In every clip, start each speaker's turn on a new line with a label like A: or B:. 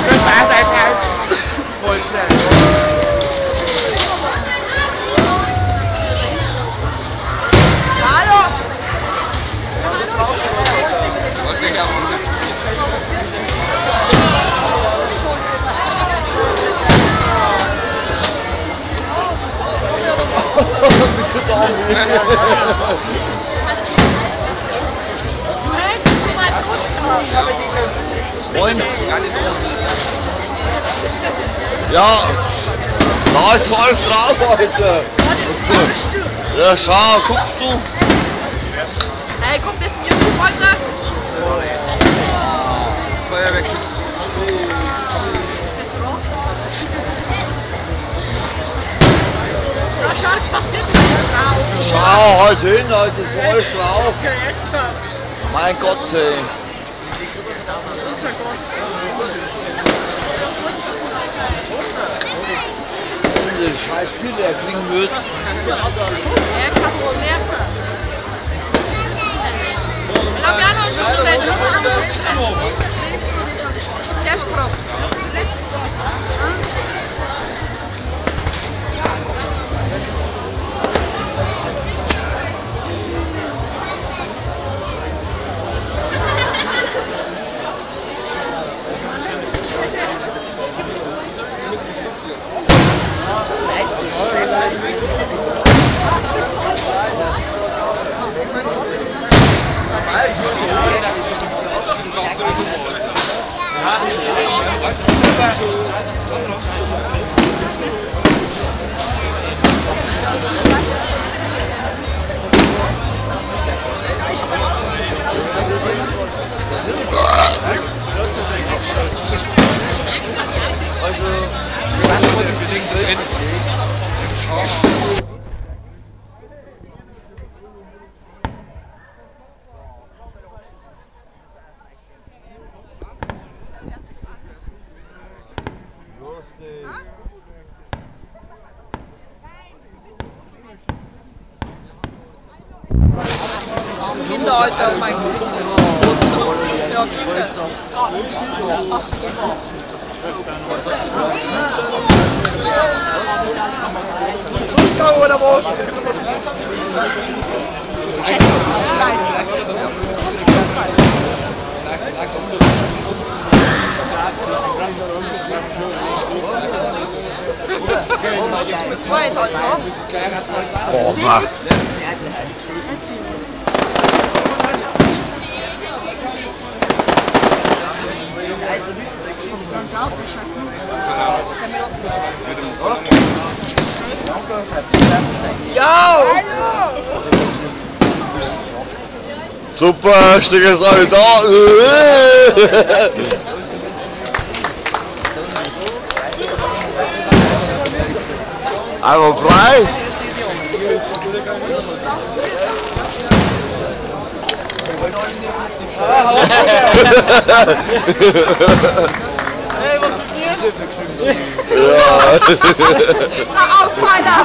A: Das war dein Haus. Voll schön. Hallo!
B: Und ja, da ist alles drauf heute. Ja, schau, guck du.
A: Hey, kommt das in YouTube heute?
C: Feuerwerk.
A: Das rockt. Ja, schau, das passt nicht drauf.
B: Schau, heute hin, heute ist alles drauf. Mein Gott, hey.
A: Unser Gott.
B: Diese scheiß Pille kriegen wird.
A: Ja, gesagt, es ist leer. Ich glaube, ja, noch ein Schokolade. Zuerst gefragt. Zuletzt gefragt. Kinder, Alter, oh mein Gott. Ja, Kinder. Ja, fast vergessen. Durchgang oder was? Scheiße, das ist Schleiz. Zwei halt noch.
B: Boah, Max.
A: Ja!
B: Super, Stück ist alle da. Einmal frei.
A: Hey, was mit dir?
B: Ja.
A: Outsider!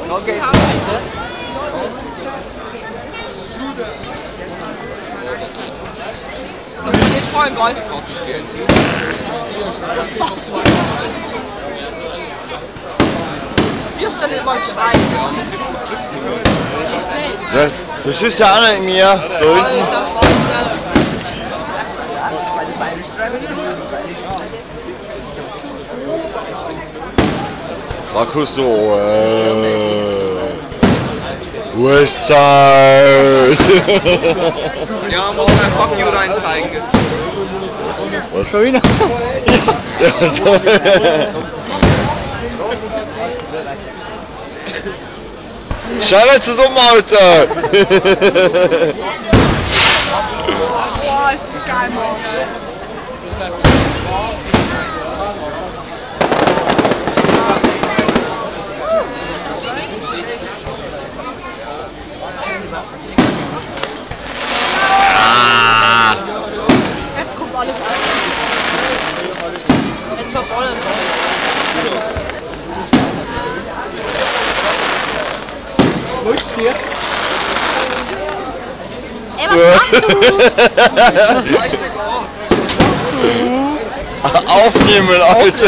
A: Okay, so, wir gehen voll Gold. Siehst du nicht mal schreien?
B: Ja, das ist der andere in mir, da hinten. Da kannst du, Uhrzeit.
C: Ja, muss man Fuck you reinzeigen.
B: Was schon wieder? Schau nicht so dumm, Alter!
A: Boah, ist das geil, Mann. Jetzt kommt alles an. Jetzt verbollen wir. Wo ist hier?
D: Ey, was machst du?
B: Aufnehmen, Leute!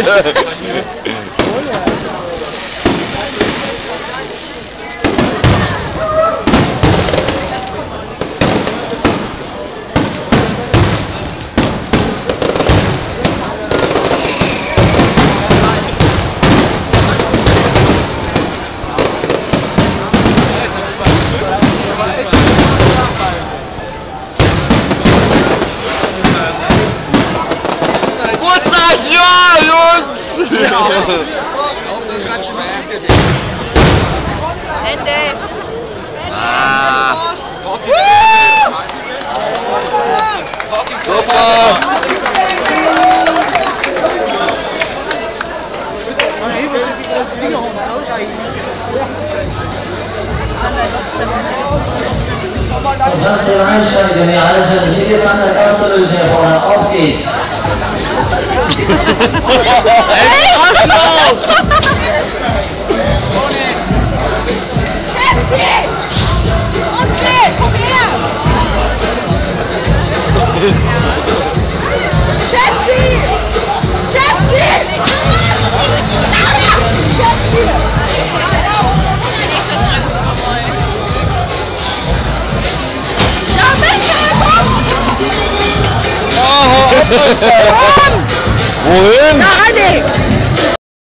B: Geburtstagsjahr, Jungs!
A: Hände!
B: Super!
E: Und ganz hier einsteigen, wir alle sind hier jetzt an der Gastlöse hier vorne. Auf geht's!
B: Hey, Arschloch!
D: Chefki! Okay, komm her! Chefki! Chefki! Ja, bitte, komm!
B: Wohin?
D: Ja, Alex!